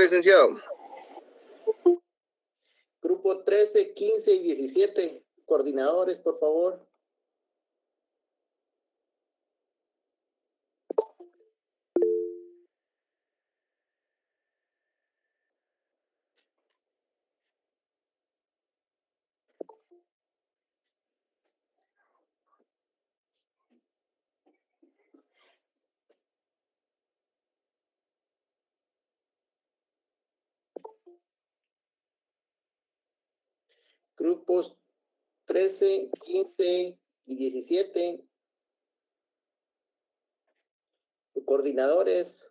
licenciado. Grupo 13, 15 y 17. Coordinadores, por favor. Grupos 13, 15 y 17. Coordinadores.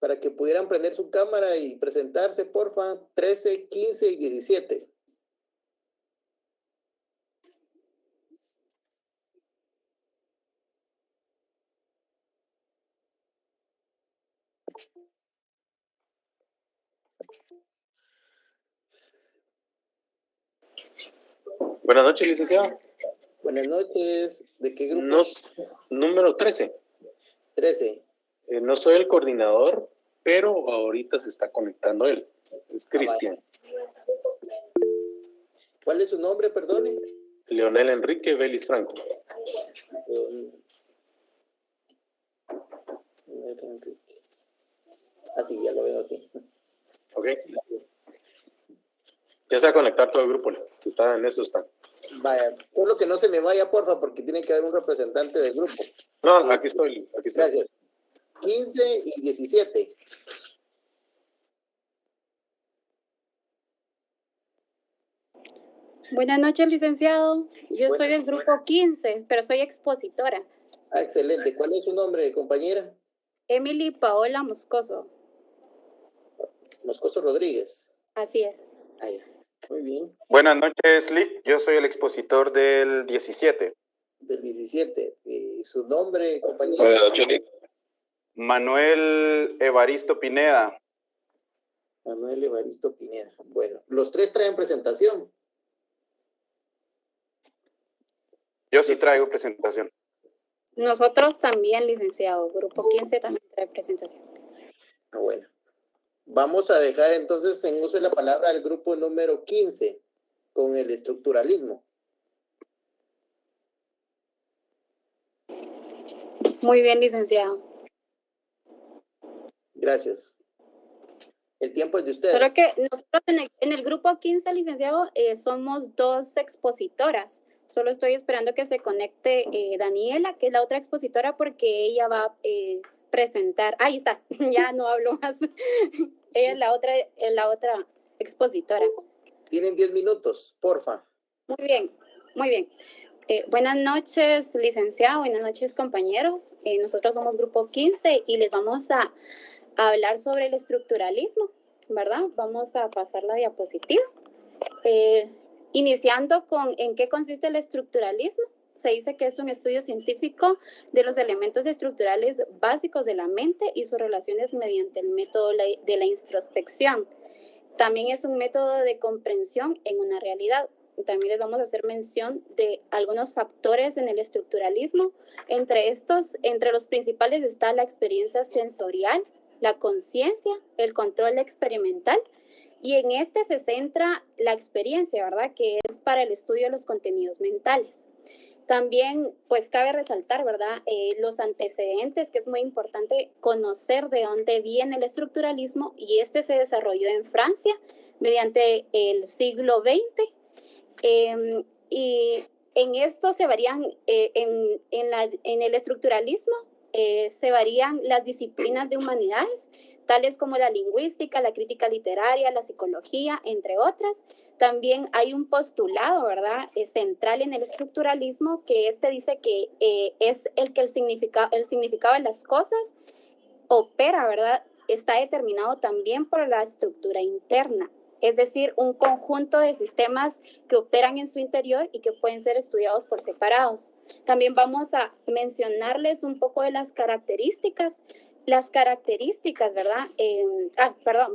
Para que pudieran prender su cámara y presentarse, porfa. 13, 15 y 17. Buenas noches, licenciado. Buenas noches. ¿De qué grupo? Número 13. 13. No soy el coordinador, pero ahorita se está conectando él. Es Cristian. ¿Cuál es su nombre, perdone? Leonel Enrique Vélez Franco. Sí, ya lo veo aquí. Ok. Ya se va a conectar todo el grupo. Si está en eso, está. Vaya, solo que no se me vaya, porfa, porque tiene que haber un representante del grupo. No, aquí estoy. Gracias. 15 y 17. Buenas noches, licenciado. Yo soy del grupo 15, pero soy expositora. Ah, excelente. ¿Cuál es su nombre, compañera? Emily Paola Moscoso. Moscoso Rodríguez. Así es. Ahí. Muy bien. Buenas noches, Lick. Yo soy el expositor del 17. Del 17. ¿Y su nombre, compañero? Buenas noches, Lick. Manuel Evaristo Pineda. Manuel Evaristo Pineda. Bueno, los tres traen presentación. Yo sí traigo presentación. Nosotros también, licenciado. Grupo 15 también trae presentación. Ah, bueno. Vamos a dejar entonces en uso de la palabra al grupo número 15 con el estructuralismo. Muy bien, licenciado. Gracias. El tiempo es de ustedes. Solo que nosotros en el grupo 15, licenciado, somos dos expositoras. Solo estoy esperando que se conecte Daniela, que es la otra expositora, porque ella va a presentar. Ahí está, ya no hablo más. Ella es la otra expositora. Tienen 10 minutos, porfa. Muy bien, muy bien. Buenas noches, licenciado. Buenas noches, compañeros. Nosotros somos grupo 15 y les vamos a hablar sobre el estructuralismo, ¿verdad? Vamos a pasar la diapositiva. Iniciando con en qué consiste el estructuralismo. Se dice que es un estudio científico de los elementos estructurales básicos de la mente y sus relaciones mediante el método de la introspección. También es un método de comprensión en una realidad. También les vamos a hacer mención de algunos factores en el estructuralismo. Entre los principales está la experiencia sensorial, la conciencia, el control experimental, y en este se centra la experiencia, ¿verdad? Que es para el estudio de los contenidos mentales. También, pues, cabe resaltar, ¿verdad? Los antecedentes, que es muy importante conocer de dónde viene el estructuralismo, y este se desarrolló en Francia mediante el siglo XX. Y en esto se varían, en el estructuralismo, se varían las disciplinas de humanidades, tales como la lingüística, la crítica literaria, la psicología, entre otras. También hay un postulado, ¿verdad?, central en el estructuralismo, que dice que es el que el significado de las cosas opera, ¿verdad?, está determinado también por la estructura interna. Es decir, un conjunto de sistemas que operan en su interior y que pueden ser estudiados por separados. También vamos a mencionarles un poco de las características. Las características, ¿verdad?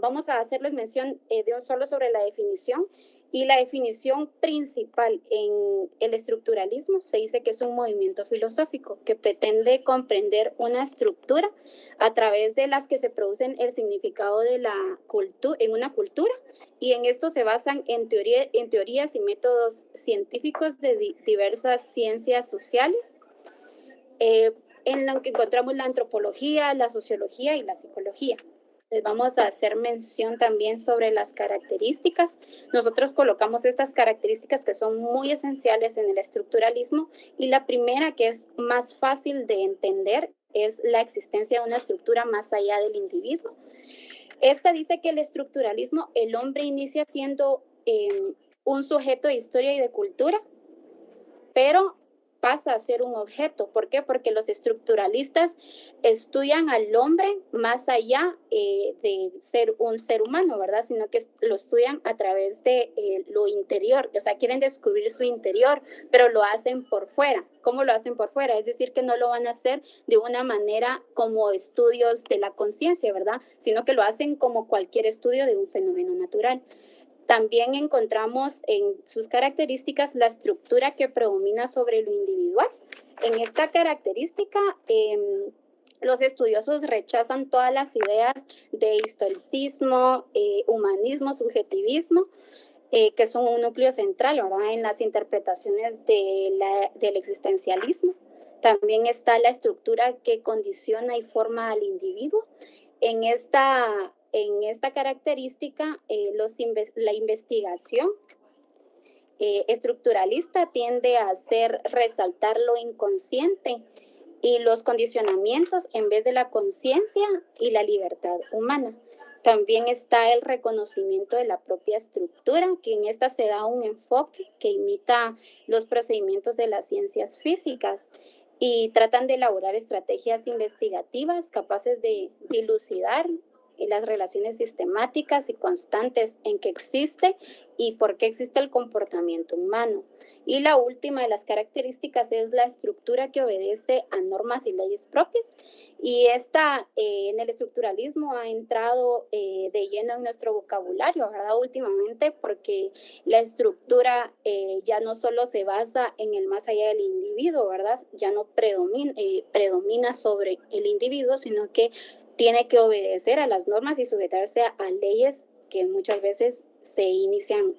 Vamos a hacerles mención solo sobre la definición. Y la definición principal en el estructuralismo se dice que es un movimiento filosófico que pretende comprender una estructura a través de las que se producen el significado de la cultura en una cultura, y en esto se basan en teorías y métodos científicos de diversas ciencias sociales, en lo que encontramos la antropología, la sociología y la psicología. Les vamos a hacer mención también sobre las características. Nosotros colocamos estas características que son muy esenciales en el estructuralismo, y la primera, que es más fácil de entender, es la existencia de una estructura más allá del individuo. Esta dice que el estructuralismo, el hombre inicia siendo un sujeto de historia y de cultura, pero pasa a ser un objeto. ¿Por qué? Porque los estructuralistas estudian al hombre más allá de ser un ser humano, ¿verdad? Sino que lo estudian a través de lo interior. O sea, quieren descubrir su interior, pero lo hacen por fuera. ¿Cómo lo hacen por fuera? Es decir, que no lo van a hacer de una manera como estudios de la conciencia, ¿verdad? Sino que lo hacen como cualquier estudio de un fenómeno natural. También encontramos en sus características la estructura que predomina sobre lo individual. En esta característica, los estudiosos rechazan todas las ideas de historicismo, humanismo, subjetivismo, que son un núcleo central, ¿verdad?, en las interpretaciones del existencialismo. También está la estructura que condiciona y forma al individuo. En esta característica, la investigación estructuralista tiende a hacer resaltar lo inconsciente y los condicionamientos en vez de la conciencia y la libertad humana. También está el reconocimiento de la propia estructura, que en esta se da un enfoque que imita los procedimientos de las ciencias físicas y tratan de elaborar estrategias investigativas capaces de dilucidar las relaciones sistemáticas y constantes en que existe y por qué existe el comportamiento humano. Y la última de las características es la estructura que obedece a normas y leyes propias. Y esta en el estructuralismo ha entrado de lleno en nuestro vocabulario, ¿verdad?, últimamente, porque la estructura ya no solo se basa en el más allá del individuo, ¿verdad? Ya no predomina sobre el individuo, sino que tiene que obedecer a las normas y sujetarse a leyes que muchas veces se inician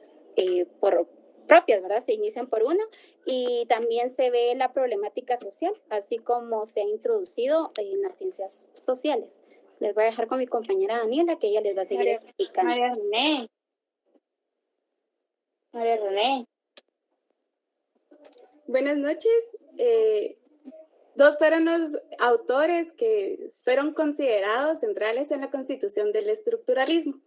por propias, ¿verdad? Se inician por uno, y también se ve la problemática social, así como se ha introducido en las ciencias sociales. Les voy a dejar con mi compañera Daniela, que ella les va a seguir explicando. María René. Buenas noches. Dos fueron los autores que fueron considerados centrales en la constitución del estructuralismo.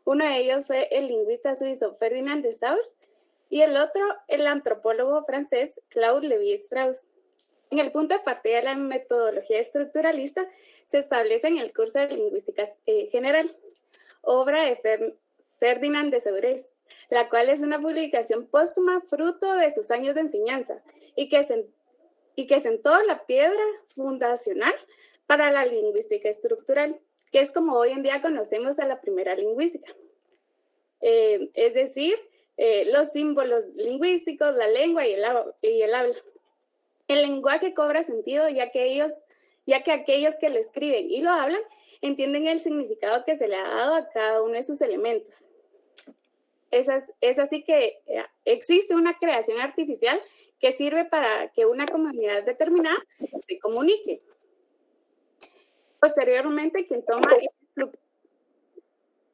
Uno de ellos fue el lingüista suizo Ferdinand de Saussure y el otro, el antropólogo francés Claude Lévi-Strauss. En el punto de partida de la metodología estructuralista se establece en el curso de lingüística general, obra de Ferdinand de Saussure, la cual es una publicación póstuma fruto de sus años de enseñanza y que sentó la piedra fundacional para la lingüística estructural, que es como hoy en día conocemos a la primera lingüística. Es decir, los símbolos lingüísticos, la lengua y el habla. El lenguaje cobra sentido ya que aquellos que lo escriben y lo hablan entienden el significado que se le ha dado a cada uno de sus elementos. Es así que existe una creación artificial que sirve para que una comunidad determinada se comunique. Posteriormente, quien toma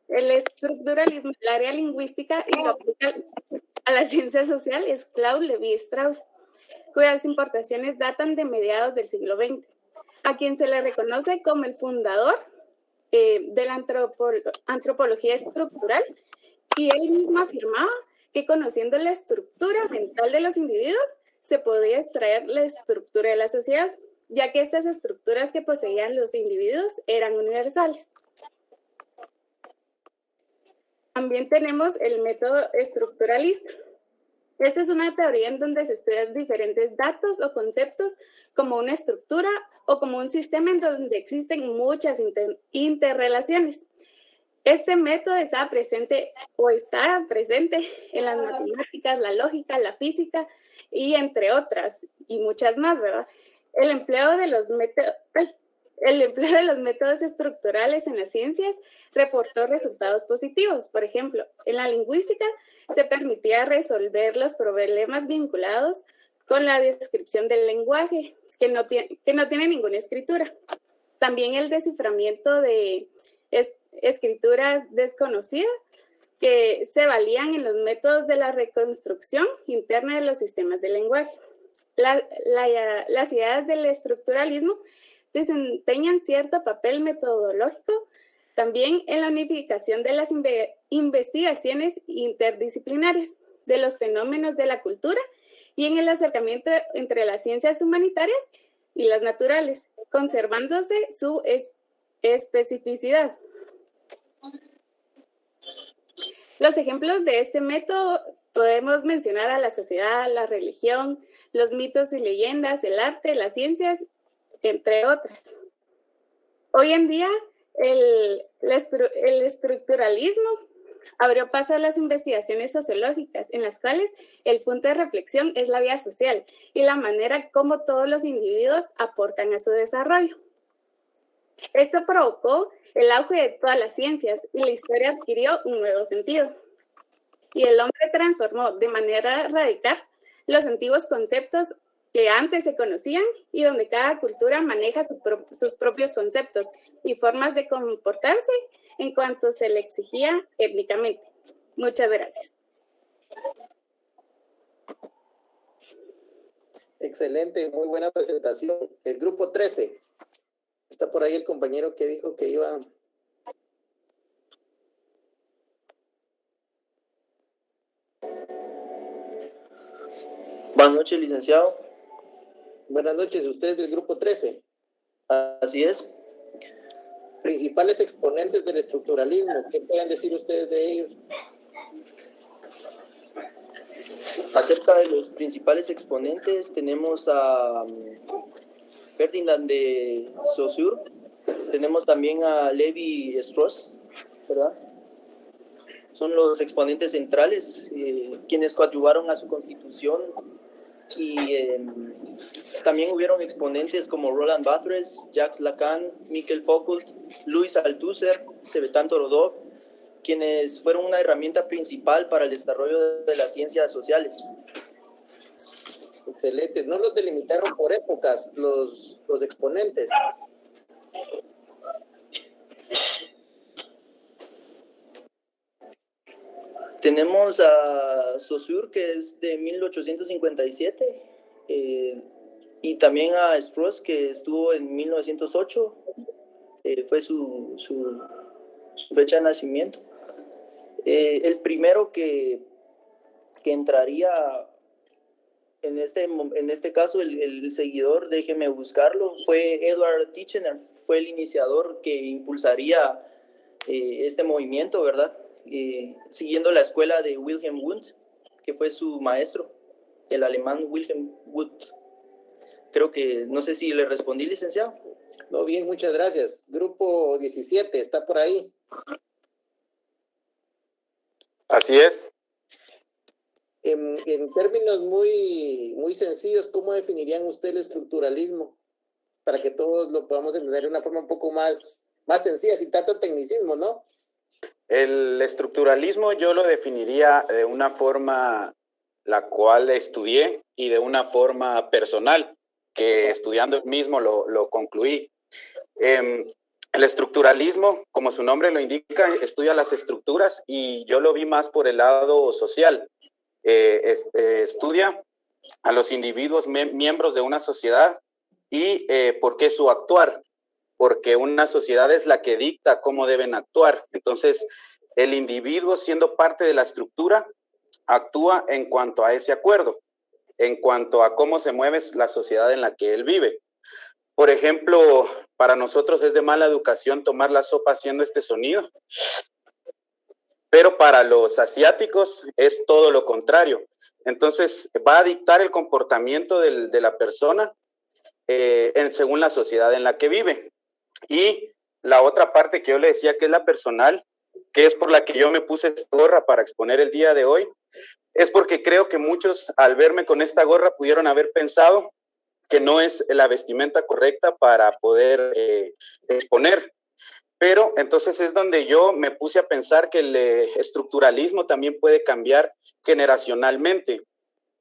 el estructuralismo, el área lingüística, y lo aplica a la ciencia social es Claude Lévi-Strauss, cuyas importaciones datan de mediados del siglo XX, a quien se le reconoce como el fundador de la antropología estructural, y él mismo afirmaba que conociendo la estructura mental de los individuos se podía extraer la estructura de la sociedad, ya que estas estructuras que poseían los individuos eran universales. También tenemos el método estructuralista. Esta es una teoría en donde se estudian diferentes datos o conceptos como una estructura o como un sistema en donde existen muchas interrelaciones. Este método está presente en las matemáticas, la lógica, la física y entre otras, y muchas más, ¿verdad? El empleo de los métodos estructurales en las ciencias reportó resultados positivos. Por ejemplo, en la lingüística se permitía resolver los problemas vinculados con la descripción del lenguaje, que no tiene ninguna escritura. También el desciframiento de escrituras desconocidas que se valían en los métodos de la reconstrucción interna de los sistemas de lenguaje. Las ideas del estructuralismo desempeñan cierto papel metodológico también en la unificación de las investigaciones interdisciplinarias de los fenómenos de la cultura y en el acercamiento entre las ciencias humanitarias y las naturales, conservándose su especificidad. Los ejemplos de este método podemos mencionar a la sociedad, la religión, los mitos y leyendas, el arte, las ciencias, entre otras. Hoy en día, el estructuralismo abrió paso a las investigaciones sociológicas, en las cuales el punto de reflexión es la vida social y la manera como todos los individuos aportan a su desarrollo. Esto provocó el auge de todas las ciencias y la historia adquirió un nuevo sentido. Y el hombre transformó de manera radical los antiguos conceptos que antes se conocían y donde cada cultura maneja sus propios conceptos y formas de comportarse en cuanto se le exigía étnicamente. Muchas gracias. Excelente, muy buena presentación. El grupo 13. Está por ahí el compañero que dijo que iba. Buenas noches, licenciado. Buenas noches, usted es del grupo 13. Así es. Principales exponentes del estructuralismo, ¿qué pueden decir ustedes de ellos? Acerca de los principales exponentes, tenemos a Ferdinand de Saussure, tenemos también a Levi Strauss, ¿verdad? Son los exponentes centrales, quienes coadyuvaron a su constitución, y también hubieron exponentes como Roland Barthes, Jacques Lacan, Michael Foucault, Louis Althusser, Svetlana Torodov, quienes fueron una herramienta principal para el desarrollo de las ciencias sociales. Excelente. ¿No los delimitaron por épocas los exponentes? Tenemos a Saussure, que es de 1857, y también a Strauss, que estuvo en 1908, fue su fecha de nacimiento. El primero que entraría en este caso, el seguidor, déjeme buscarlo, fue Edward Titchener, fue el iniciador que impulsaría este movimiento, ¿verdad? Siguiendo la escuela de Wilhelm Wundt, que fue su maestro, el alemán Wilhelm Wundt. Creo que, no sé si le respondí, licenciado. No, bien, muchas gracias. Grupo 17, ¿está por ahí? Así es. En términos muy sencillos, ¿cómo definirían usted el estructuralismo? Para que todos lo podamos entender de una forma un poco más sencilla, sin tanto tecnicismo, ¿no? El estructuralismo yo lo definiría de una forma la cual estudié y de una forma personal, que estudiando el mismo lo concluí. El estructuralismo, como su nombre lo indica, estudia las estructuras y yo lo vi más por el lado social. Estudia a los individuos miembros de una sociedad y por qué su actuar, porque una sociedad es la que dicta cómo deben actuar. Entonces, el individuo, siendo parte de la estructura, actúa en cuanto a ese acuerdo, en cuanto a cómo se mueve la sociedad en la que él vive. Por ejemplo, para nosotros es de mala educación tomar la sopa haciendo este sonido, pero para los asiáticos es todo lo contrario. Entonces, va a dictar el comportamiento de la persona según la sociedad en la que vive. Y la otra parte que yo le decía, que es la personal, que es por la que yo me puse esta gorra para exponer el día de hoy, es porque creo que muchos al verme con esta gorra pudieron haber pensado que no es la vestimenta correcta para poder exponer. Pero entonces es donde yo me puse a pensar que el estructuralismo también puede cambiar generacionalmente,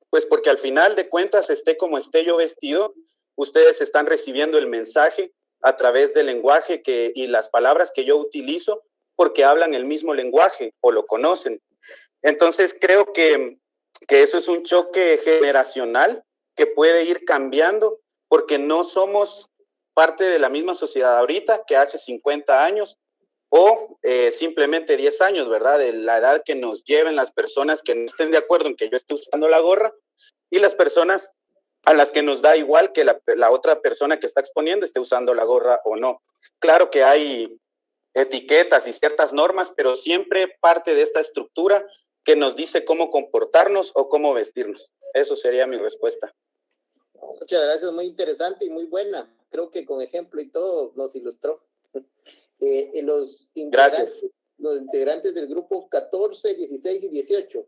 pues porque al final de cuentas, esté como esté yo vestido, ustedes están recibiendo el mensaje a través del lenguaje y las palabras que yo utilizo, porque hablan el mismo lenguaje o lo conocen. Entonces creo que eso es un choque generacional que puede ir cambiando, porque no somos parte de la misma sociedad ahorita que hace 50 años o simplemente 10 años, ¿verdad? De la edad que nos lleven las personas que no estén de acuerdo en que yo esté usando la gorra y las personas a las que nos da igual que la otra persona que está exponiendo esté usando la gorra o no. Claro que hay etiquetas y ciertas normas, pero siempre parte de esta estructura que nos dice cómo comportarnos o cómo vestirnos. Eso sería mi respuesta. Muchas gracias, muy interesante y muy buena. Creo que con ejemplo y todo nos ilustró. Gracias. Los integrantes del grupo 14, 16 y 18.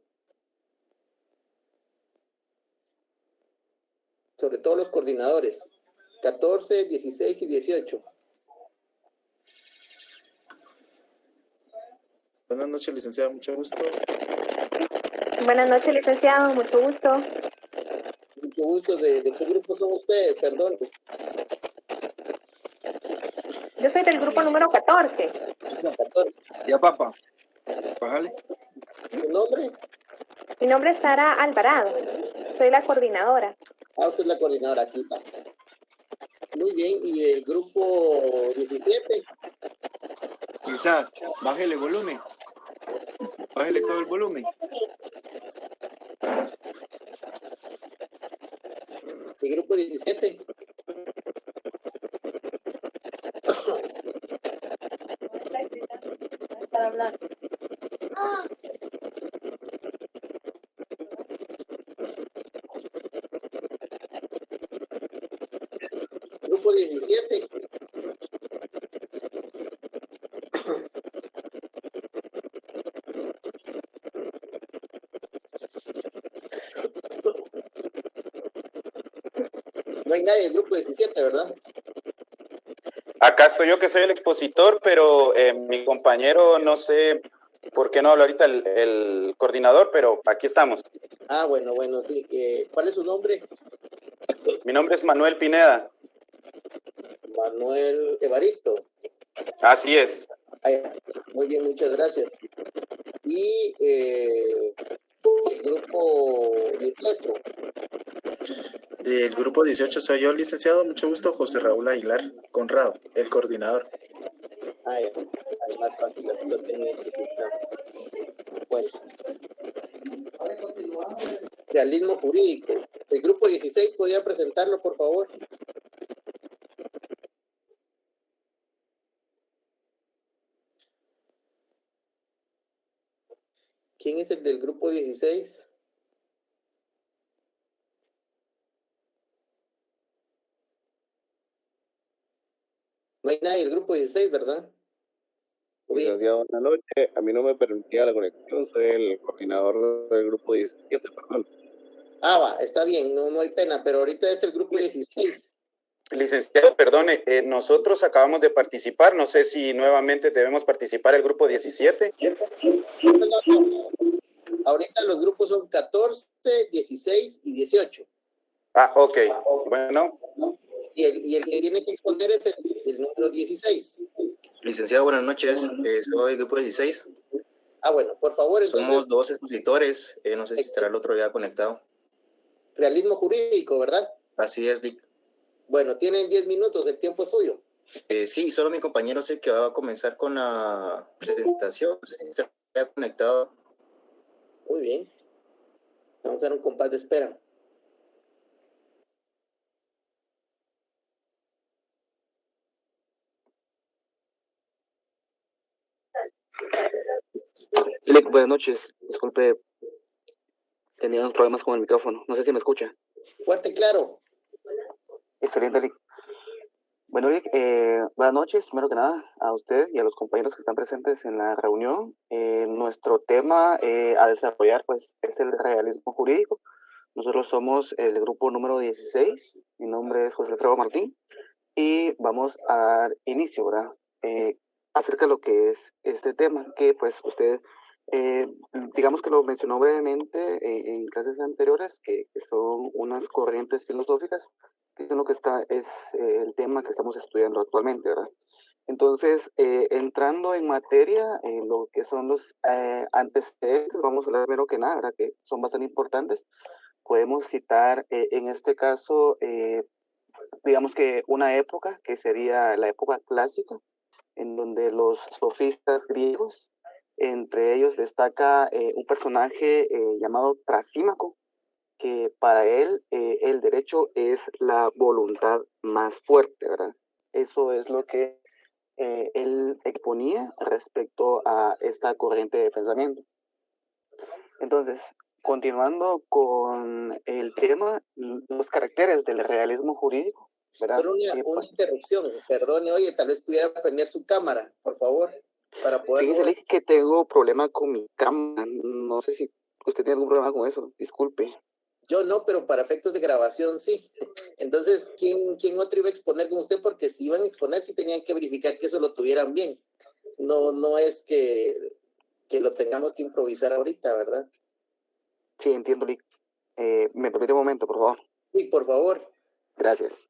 Sobre todo los coordinadores. 14, 16 y 18. Buenas noches, licenciado, mucho gusto. Buenas noches, licenciado, mucho gusto. Mucho gusto. ¿De qué grupo son ustedes? Perdón. Yo soy del grupo número 14. 14. Ya, papá. Bájale. ¿Tu nombre? Mi nombre es Sara Alvarado. Soy la coordinadora. Ah, usted es la coordinadora, aquí está. Muy bien, ¿y el grupo 17? Quizás, bájele el volumen. Bájele todo el volumen. ¿El grupo 17? Para hablar. Grupo 17. No hay nadie del grupo 17, ¿verdad? Acá estoy yo que soy el expositor, pero mi compañero, no sé por qué no habla ahorita el coordinador, pero aquí estamos. Ah, bueno, sí. ¿Cuál es su nombre? Mi nombre es Manuel Pineda. Manuel Evaristo. Así es. Muy bien, muchas gracias. Y el grupo 18. Del grupo 18 soy yo, licenciado, mucho gusto, José Raúl Aguilar Conrado, el coordinador. Ahí más fácil, así lo tengo identificado. Bueno. Realismo jurídico. El grupo 16, ¿podría presentarlo, por favor? ¿Quién es el del grupo 16? No hay nadie del grupo 16, ¿verdad? Licenciado, buenas noches. A mí no me permitía la conexión, soy el coordinador del grupo 17, perdón. Ah, va, está bien, no hay pena, pero ahorita es el grupo 16. Licenciado, perdone, nosotros acabamos de participar, no sé si nuevamente debemos participar el grupo 17. No. Ahorita los grupos son 14, 16 y 18. Ah, ok, bueno. Y el que tiene que exponer es el número 16. Licenciado, buenas noches. Soy el grupo 16. Ah, bueno, por favor. Entonces, somos 2 expositores. No sé si estará el otro ya conectado. Realismo jurídico, ¿verdad? Así es, Dick. Bueno, tienen 10 minutos, el tiempo es suyo. Sí, solo mi compañero sé que va a comenzar con la presentación. No sé si estará conectado. Muy bien. Vamos a dar un compás de espera. Buenas noches, disculpe, tenía unos problemas con el micrófono, no sé si me escucha. Fuerte y claro. Excelente, Lick. Bueno, Eric, buenas noches, primero que nada, a usted y a los compañeros que están presentes en la reunión. Nuestro tema a desarrollar, pues, es el realismo jurídico. Nosotros somos el grupo número 16. Mi nombre es José Alfredo Martín y vamos a dar inicio, ¿verdad? Acerca de lo que es este tema, que pues usted, digamos que lo mencionó brevemente en clases anteriores, que son unas corrientes filosóficas, que es lo que es el tema que estamos estudiando actualmente, ¿verdad? Entonces, entrando en materia, lo que son los antecedentes, vamos a hablar primero que nada, ¿verdad? Que son bastante importantes. Podemos citar en este caso, digamos que una época que sería la época clásica, en donde los sofistas griegos, entre ellos destaca un personaje llamado Trasímaco, que para él el derecho es la voluntad más fuerte, ¿verdad? Eso es lo que él exponía respecto a esta corriente de pensamiento. Entonces, continuando con el tema, los caracteres del realismo jurídico, ¿verdad? Solo una interrupción, perdone, oye, tal vez pudiera prender su cámara, por favor, para poder... Fíjese que tengo problema con mi cámara, no sé si usted tiene algún problema con eso, disculpe. Yo no, pero para efectos de grabación sí. Entonces, ¿quién otro iba a exponer con usted? Porque si iban a exponer, sí tenían que verificar que eso lo tuvieran bien. No es que lo tengamos que improvisar ahorita, ¿verdad? Sí, entiendo, Lick. ¿Me permite un momento, por favor? Sí, por favor. Gracias.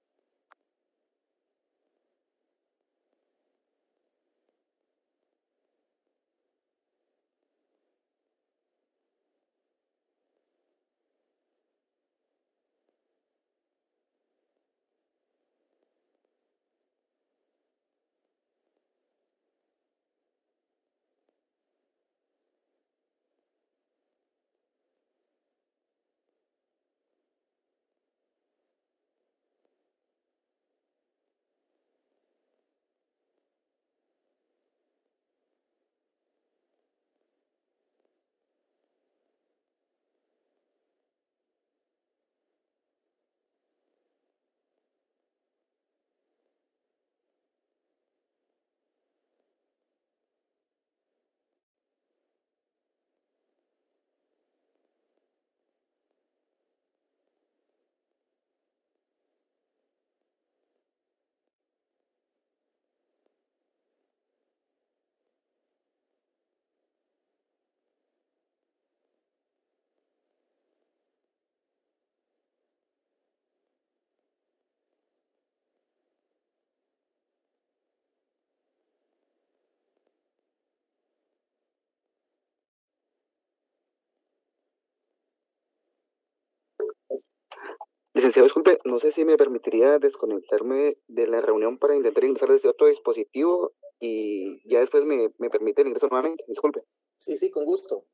Licenciado, disculpe, no sé si me permitiría desconectarme de la reunión para intentar ingresar desde otro dispositivo y ya después me permite el ingreso nuevamente. Disculpe. Sí, con gusto.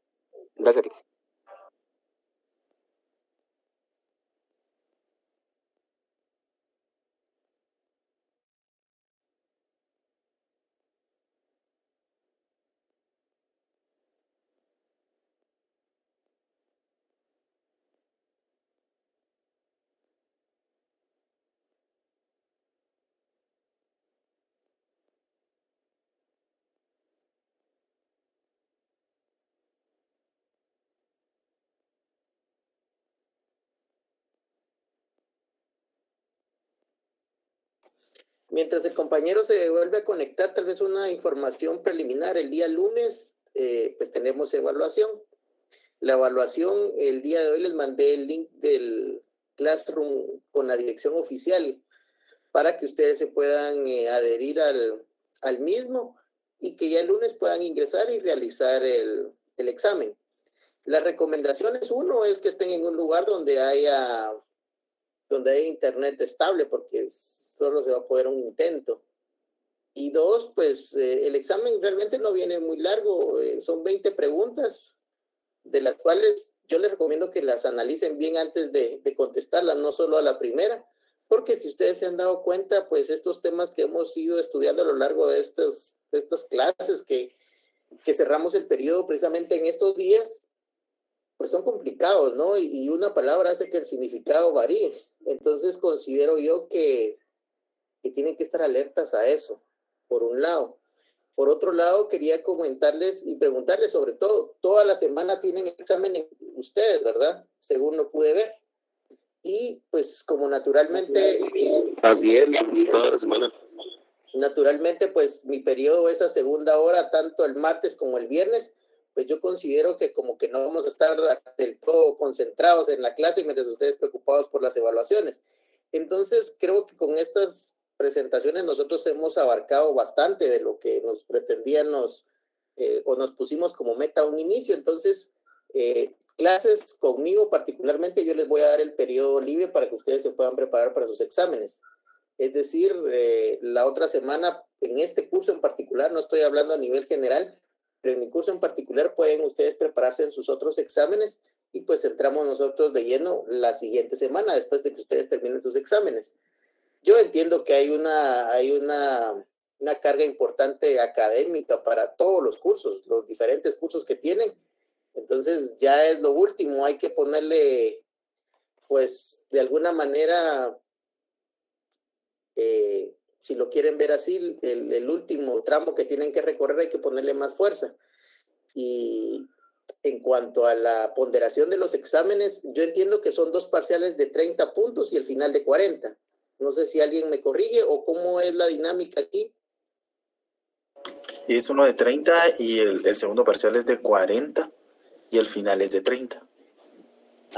Gracias, Lick. Mientras el compañero se vuelve a conectar, tal vez una información preliminar. El día lunes, pues tenemos evaluación. La evaluación, el día de hoy les mandé el link del Classroom con la dirección oficial para que ustedes se puedan adherir al mismo y que ya el lunes puedan ingresar y realizar el examen. Las recomendaciones, uno, es que estén en un lugar donde haya internet estable, porque solo se va a poder un intento. Y dos, pues el examen realmente no viene muy largo, son 20 preguntas, de las cuales yo les recomiendo que las analicen bien antes de contestarlas, no solo a la primera, porque si ustedes se han dado cuenta, pues estos temas que hemos ido estudiando a lo largo de estas clases que cerramos el periodo precisamente en estos días, pues son complicados, ¿no? Y una palabra hace que el significado varíe. Entonces considero yo que que tienen que estar alertas a eso, por un lado. Por otro lado, quería comentarles y preguntarles sobre todo, toda la semana tienen examen ustedes, ¿verdad? Según lo pude ver. Y pues como naturalmente... Así es, toda la semana. Naturalmente, pues mi periodo es a segunda hora, tanto el martes como el viernes, pues yo considero que como que no vamos a estar del todo concentrados en la clase mientras ustedes preocupados por las evaluaciones. Entonces, creo que con estas presentaciones nosotros hemos abarcado bastante de lo que nos pretendían o nos pusimos como meta a un inicio. Entonces, clases conmigo particularmente, yo les voy a dar el periodo libre para que ustedes se puedan preparar para sus exámenes. Es decir, la otra semana, en este curso en particular, no estoy hablando a nivel general, pero en mi curso en particular pueden ustedes prepararse en sus otros exámenes y pues entramos nosotros de lleno la siguiente semana, después de que ustedes terminen sus exámenes. Yo entiendo que hay una carga importante académica para todos los cursos, los diferentes cursos que tienen. Entonces ya es lo último, hay que ponerle, pues, de alguna manera... si lo quieren ver así, el último tramo que tienen que recorrer hay que ponerle más fuerza. Y en cuanto a la ponderación de los exámenes, yo entiendo que son 2 parciales de 30 puntos y el final de 40. No sé si alguien me corrige o cómo es la dinámica aquí. Es uno de 30 y el segundo parcial es de 40 y el final es de 30.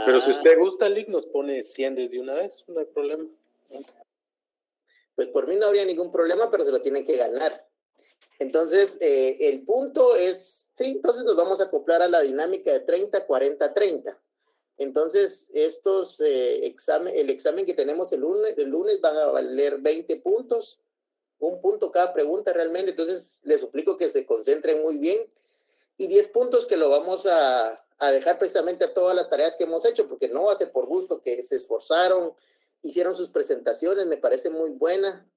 Pero si usted gusta, Lick, nos pone 100 de una vez, no hay problema. Pues por mí no habría ningún problema, pero se lo tienen que ganar. Entonces, el punto es, sí, entonces nos vamos a acoplar a la dinámica de 30, 40, 30. Entonces, el examen que tenemos el lunes van a valer 20 puntos, 1 punto cada pregunta realmente. Entonces, les suplico que se concentren muy bien. Y 10 puntos que lo vamos a dejar precisamente a todas las tareas que hemos hecho, porque no va a ser por gusto, que se esforzaron, hicieron sus presentaciones, me parece muy buena.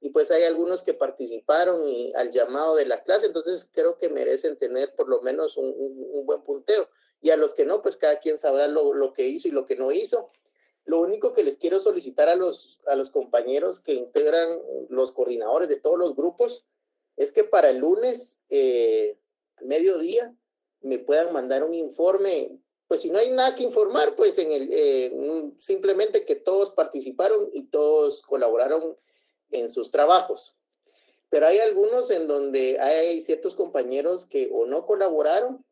Y pues hay algunos que participaron al llamado de la clase, entonces creo que merecen tener por lo menos un buen punteo. Y a los que no, pues cada quien sabrá lo que hizo y lo que no hizo. Lo único que les quiero solicitar a los compañeros que integran los coordinadores de todos los grupos es que para el lunes, mediodía, me puedan mandar un informe. Pues si no hay nada que informar, pues simplemente que todos participaron y todos colaboraron en sus trabajos. Pero hay algunos en donde hay ciertos compañeros que o no colaboraron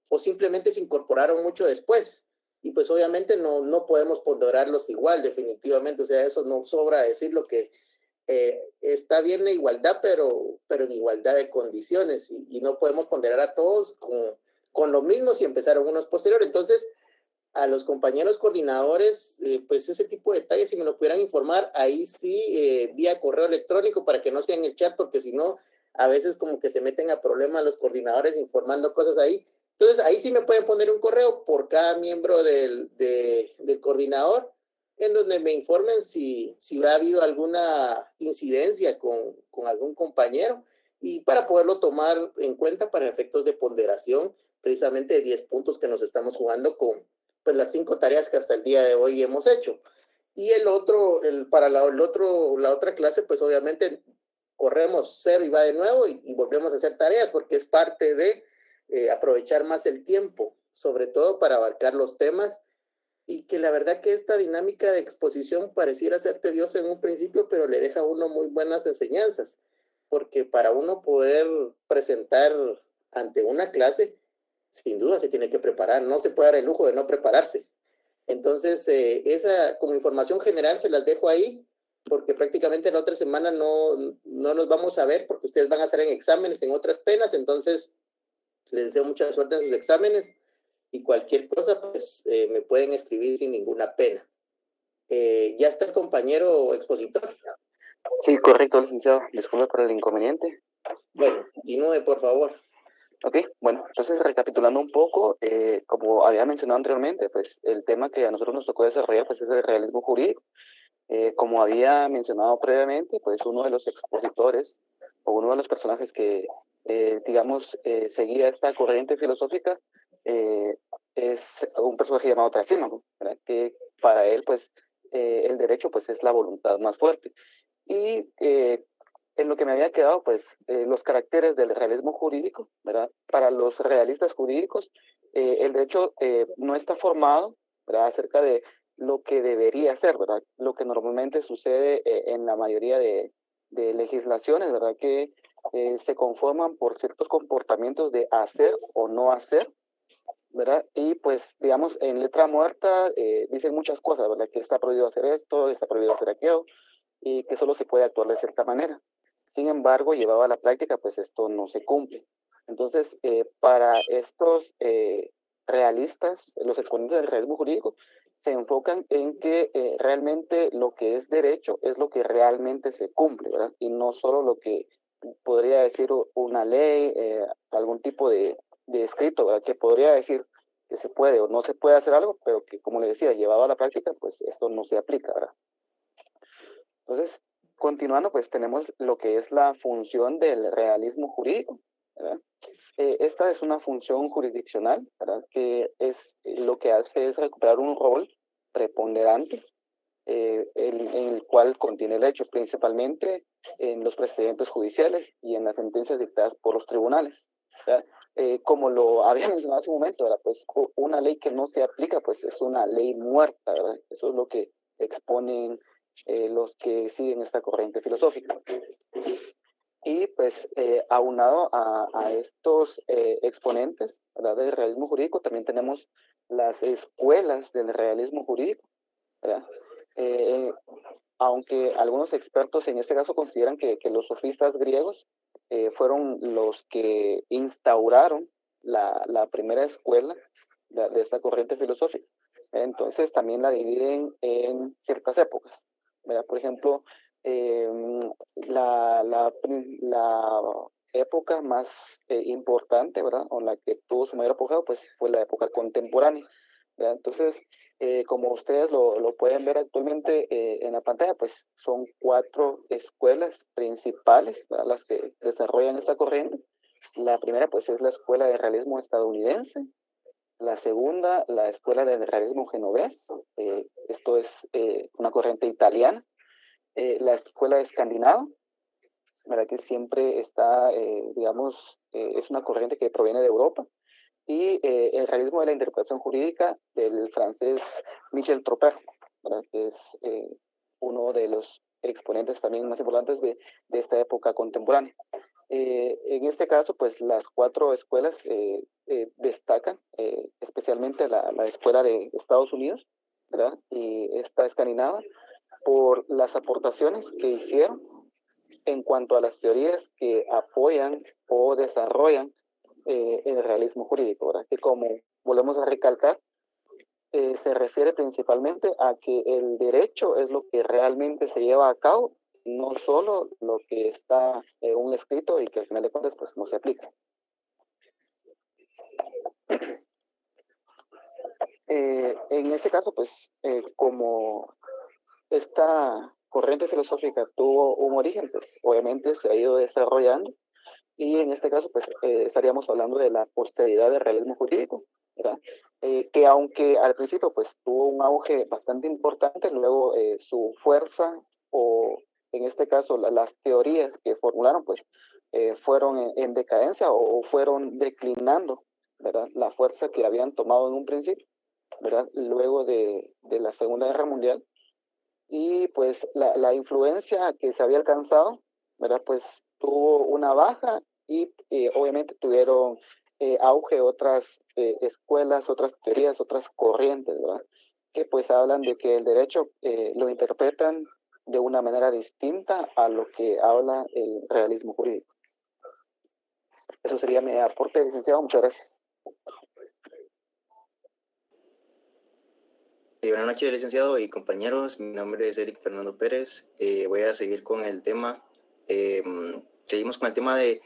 o simplemente se incorporaron mucho después. Y pues obviamente no podemos ponderarlos igual, definitivamente. O sea, eso no sobra decirlo que está bien la igualdad, pero en igualdad de condiciones. Y no podemos ponderar a todos con lo mismo si empezaron unos posteriores. Entonces, a los compañeros coordinadores, pues ese tipo de detalles, si me lo pudieran informar, ahí sí, vía correo electrónico, para que no sea en el chat, porque si no, a veces como que se meten a problemas los coordinadores informando cosas ahí. Entonces, ahí sí me pueden poner un correo por cada miembro del coordinador, en donde me informen si ha habido alguna incidencia con algún compañero, y para poderlo tomar en cuenta para efectos de ponderación, precisamente de 10 puntos que nos estamos jugando con pues las 5 tareas que hasta el día de hoy hemos hecho. Y para la otra clase, pues obviamente corremos 0 y va de nuevo y volvemos a hacer tareas, porque es parte de aprovechar más el tiempo, sobre todo para abarcar los temas, y que la verdad que esta dinámica de exposición pareciera ser tediosa en un principio, pero le deja a uno muy buenas enseñanzas, porque para uno poder presentar ante una clase, sin duda se tiene que preparar, no se puede dar el lujo de no prepararse. Entonces, esa como información general se las dejo ahí, porque prácticamente la otra semana no nos vamos a ver, porque ustedes van a estar en exámenes en otras penas. Entonces les deseo mucha suerte en sus exámenes, y cualquier cosa, pues me pueden escribir sin ninguna pena. ¿Ya está el compañero expositor? Sí, correcto, licenciado. Disculpe por el inconveniente. Bueno, continúe, por favor. Ok, bueno, entonces recapitulando un poco, como había mencionado anteriormente, pues el tema que a nosotros nos tocó desarrollar pues es el realismo jurídico. Como había mencionado previamente, pues uno de los expositores o uno de los personajes que, digamos, seguía esta corriente filosófica es un personaje llamado Trasímaco, ¿verdad? Que para él, pues, el derecho pues es la voluntad más fuerte. Y en lo que me había quedado, pues, los caracteres del realismo jurídico, ¿verdad? Para los realistas jurídicos, el derecho no está formado, ¿verdad? Acerca de lo que debería ser, ¿verdad? Lo que normalmente sucede en la mayoría de legislaciones, ¿verdad? Que se conforman por ciertos comportamientos de hacer o no hacer, ¿verdad? Y pues, digamos, en letra muerta dicen muchas cosas, ¿verdad? Que está prohibido hacer esto, está prohibido hacer aquello, y que solo se puede actuar de cierta manera. Sin embargo, llevado a la práctica, pues esto no se cumple. Entonces, para estos realistas, los exponentes del realismo jurídico, se enfocan en que realmente lo que es derecho es lo que realmente se cumple, ¿verdad? Y no solo lo que podría decir una ley, algún tipo de escrito, ¿verdad? Que podría decir que se puede o no se puede hacer algo, pero que, como le decía, llevado a la práctica, pues esto no se aplica, ¿verdad? Entonces, continuando, pues tenemos lo que es la función del realismo jurídico, ¿verdad? Esta es una función jurisdiccional, ¿verdad? Que es lo que hace es recuperar un rol preponderante en el cual contiene el hecho, principalmente en los precedentes judiciales y en las sentencias dictadas por los tribunales, ¿verdad? Como lo había mencionado hace un momento, ¿verdad? Pues una ley que no se aplica, pues es una ley muerta, ¿verdad? Eso es lo que exponen los que siguen esta corriente filosófica. Y pues aunado a estos exponentes, ¿verdad? Del realismo jurídico, también tenemos las escuelas del realismo jurídico, ¿verdad? Aunque algunos expertos en este caso consideran que los sofistas griegos fueron los que instauraron la primera escuela de esta corriente filosófica. Entonces también la dividen en ciertas épocas, ¿verdad? Por ejemplo, la época más importante, ¿verdad? O la que tuvo su mayor apogeo, pues fue la época contemporánea, ¿verdad? Entonces, como ustedes lo pueden ver actualmente en la pantalla, pues son 4 escuelas principales, ¿verdad? Las que desarrollan esta corriente. La primera, pues, es la escuela de realismo estadounidense. La segunda, la escuela del realismo genovés. Esto es una corriente italiana. La escuela escandinava, ¿verdad? Que siempre está, digamos, es una corriente que proviene de Europa. Y el realismo de la interpretación jurídica del francés Michel Troper, ¿verdad? Que es uno de los exponentes también más importantes de esta época contemporánea. En este caso, pues las 4 escuelas destacan, especialmente la escuela de Estados Unidos, ¿verdad? Y esta escandinava, por las aportaciones que hicieron en cuanto a las teorías que apoyan o desarrollan el realismo jurídico, ¿verdad? Que, como volvemos a recalcar, se refiere principalmente a que el derecho es lo que realmente se lleva a cabo, no solo lo que está en un escrito y que al final de cuentas pues no se aplica. En este caso, pues, como esta corriente filosófica tuvo un origen, pues obviamente se ha ido desarrollando, y en este caso, pues, estaríamos hablando de la posteridad del realismo jurídico, ¿verdad? Que aunque al principio, pues, tuvo un auge bastante importante, luego su fuerza, o en este caso las teorías que formularon, pues, fueron en decadencia o fueron declinando, ¿verdad? La fuerza que habían tomado en un principio, ¿verdad? Luego de la Segunda Guerra Mundial. Y pues la influencia que se había alcanzado, ¿verdad? Pues tuvo una baja y obviamente tuvieron auge otras escuelas, otras teorías, otras corrientes, ¿verdad? Que pues hablan de que el derecho lo interpretan de una manera distinta a lo que habla el realismo jurídico. Eso sería mi aporte, licenciado. Muchas gracias. Buenas noches, licenciado y compañeros. Mi nombre es Eric Fernando Pérez. Voy a seguir con el tema. Seguimos con el tema de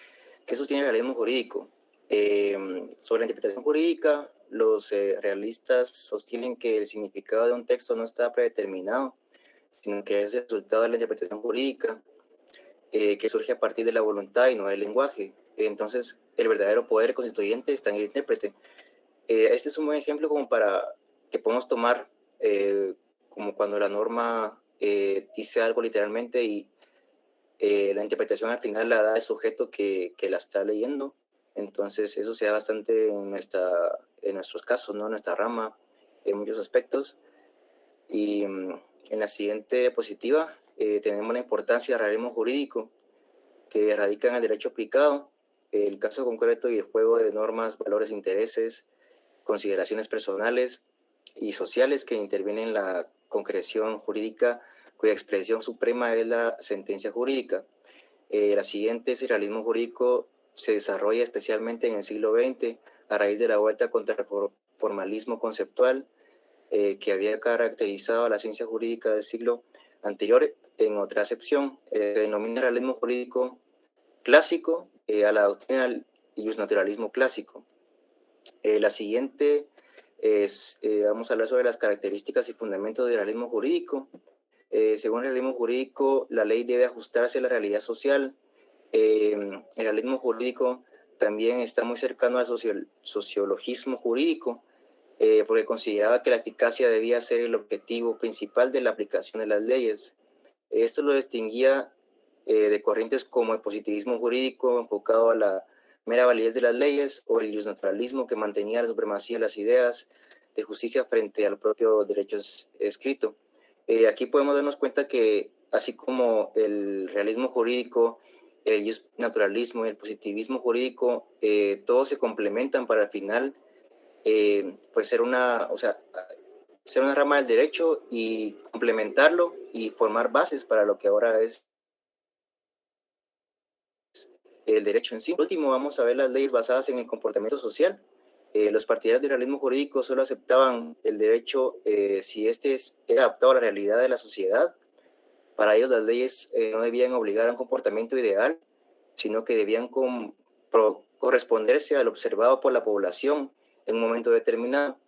qué sostiene el realismo jurídico. Sobre la interpretación jurídica, los realistas sostienen que el significado de un texto no está predeterminado, sino que es el resultado de la interpretación jurídica que surge a partir de la voluntad y no del lenguaje. Entonces, el verdadero poder constituyente está en el intérprete. Este es un buen ejemplo como para que podamos tomar como cuando la norma dice algo literalmente y la interpretación al final la da el sujeto que la está leyendo. Entonces eso se da bastante en nuestros casos, ¿no? En nuestra rama, en muchos aspectos. Y en la siguiente diapositiva tenemos la importancia del realismo jurídico, que radica en el derecho aplicado, el caso concreto y el juego de normas, valores, intereses, consideraciones personales y sociales que intervienen en la concreción jurídica, cuya expresión suprema es la sentencia jurídica. La siguiente es el realismo jurídico, se desarrolla especialmente en el siglo XX a raíz de la vuelta contra el formalismo conceptual que había caracterizado a la ciencia jurídica del siglo anterior. En otra acepción, se denomina realismo jurídico clásico a la doctrina del justnaturalismo clásico. La siguiente es, vamos a hablar sobre las características y fundamentos del realismo jurídico. Según el realismo jurídico, la ley debe ajustarse a la realidad social. El realismo jurídico también está muy cercano al sociologismo jurídico, porque consideraba que la eficacia debía ser el objetivo principal de la aplicación de las leyes. Esto lo distinguía de corrientes como el positivismo jurídico enfocado a la mera validez de las leyes, o el justnaturalismo que mantenía la supremacía de las ideas de justicia frente al propio derecho escrito. Aquí podemos darnos cuenta que así como el realismo jurídico, el justnaturalismo y el positivismo jurídico, todos se complementan para al final pues ser una rama del derecho y complementarlo y formar bases para lo que ahora es el derecho en sí. Por último, vamos a ver las leyes basadas en el comportamiento social. Los partidarios del realismo jurídico solo aceptaban el derecho si éste es adaptado a la realidad de la sociedad. Para ellos las leyes no debían obligar a un comportamiento ideal, sino que debían corresponderse al observado por la población en un momento determinado.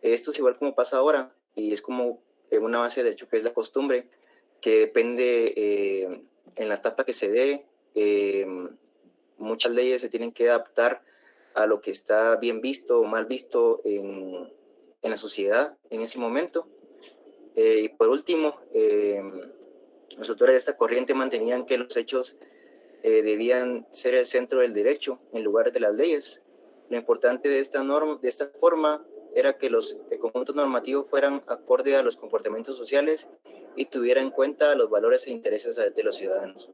Esto es igual como pasa ahora, y es como una base de hecho que es la costumbre, que depende en la etapa que se dé. Muchas leyes se tienen que adaptar a lo que está bien visto o mal visto en la sociedad en ese momento. Y por último, los autores de esta corriente mantenían que los hechos debían ser el centro del derecho en lugar de las leyes. Lo importante de esta forma era que los conjuntos normativos fueran acorde a los comportamientos sociales y tuvieran en cuenta los valores e intereses de los ciudadanos.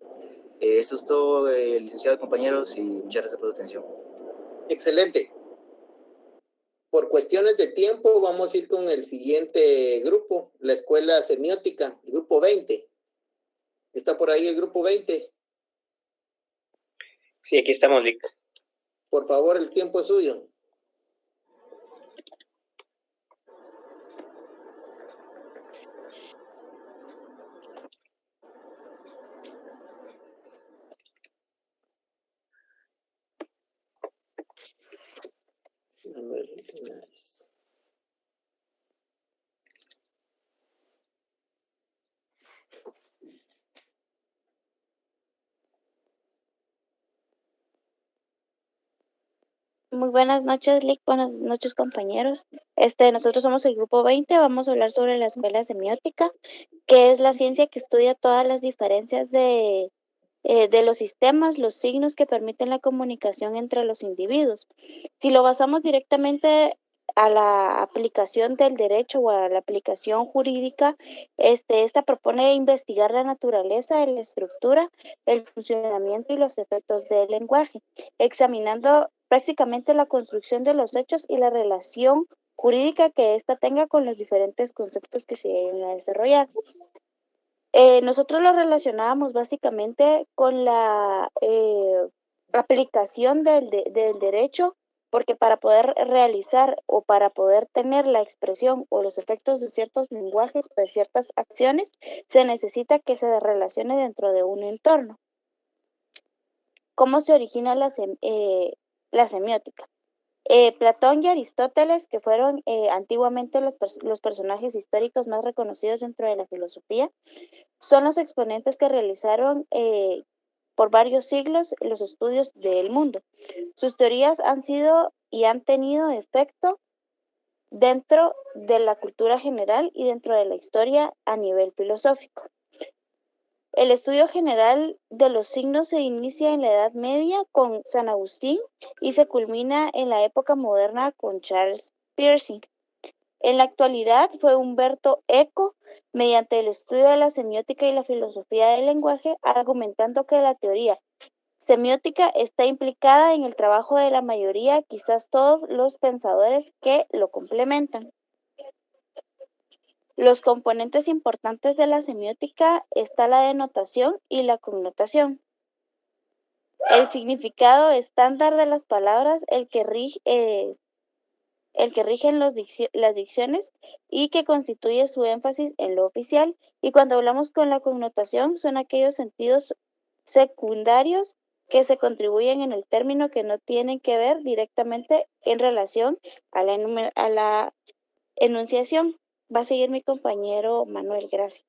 Esto es todo, licenciado y compañeros, y muchas gracias por su atención. Excelente. Por cuestiones de tiempo vamos a ir con el siguiente grupo, la escuela semiótica, el grupo 20. ¿Está por ahí el grupo 20? Sí, aquí estamos, Vic. Por favor, el tiempo es suyo. Muy buenas noches, Lick. Buenas noches, compañeros. Nosotros somos el grupo 20. Vamos a hablar sobre la escuela semiótica, que es la ciencia que estudia todas las diferencias de los sistemas, los signos que permiten la comunicación entre los individuos. Si lo basamos directamente a la aplicación del derecho o a la aplicación jurídica, esta propone investigar la naturaleza, la estructura, el funcionamiento y los efectos del lenguaje, examinando prácticamente la construcción de los hechos y la relación jurídica que ésta tenga con los diferentes conceptos que se deben a desarrollar. Nosotros lo relacionábamos básicamente con la aplicación del derecho, porque para poder realizar o para poder tener la expresión o los efectos de ciertos lenguajes, de ciertas acciones, se necesita que se relacione dentro de un entorno. ¿Cómo se origina la semiótica? Platón y Aristóteles, que fueron antiguamente los personajes históricos más reconocidos dentro de la filosofía, son los exponentes que realizaron por varios siglos los estudios del mundo. Sus teorías han sido y han tenido efecto dentro de la cultura general y dentro de la historia a nivel filosófico. El estudio general de los signos se inicia en la Edad Media con San Agustín y se culmina en la época moderna con Charles Peirce. En la actualidad fue Humberto Eco, mediante el estudio de la semiótica y la filosofía del lenguaje, argumentando que la teoría semiótica está implicada en el trabajo de la mayoría, quizás todos los pensadores que lo complementan. Los componentes importantes de la semiótica está la denotación y la connotación. El significado estándar de las palabras, el que rigen las dicciones y que constituye su énfasis en lo oficial. Y cuando hablamos con la connotación, son aquellos sentidos secundarios que se contribuyen en el término que no tienen que ver directamente en relación a la enunciación. Va a seguir mi compañero Manuel, gracias.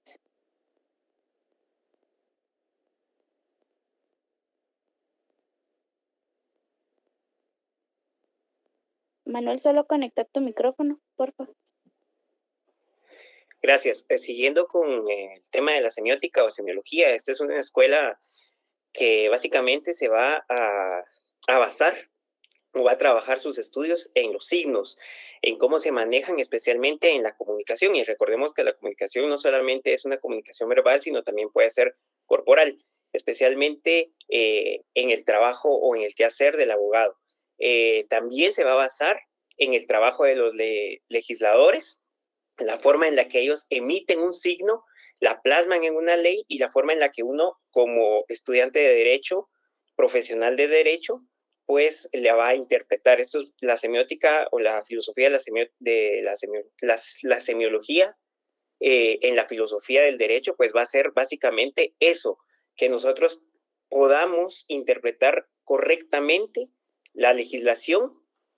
Manuel, solo conecta tu micrófono, por favor. Gracias. Siguiendo con el tema de la semiótica o semiología, esta es una escuela que básicamente se va a basar o va a trabajar sus estudios en los signos, en cómo se manejan especialmente en la comunicación. Y recordemos que la comunicación no solamente es una comunicación verbal, sino también puede ser corporal, especialmente en el trabajo o en el quehacer del abogado. También se va a basar en el trabajo de los legisladores, la forma en la que ellos emiten un signo, la plasman en una ley y la forma en la que uno, como estudiante de derecho, profesional de derecho, pues la va a interpretar. Esto es la semiótica o la filosofía de la semiología en la filosofía del derecho, pues va a ser básicamente eso, que nosotros podamos interpretar correctamente la legislación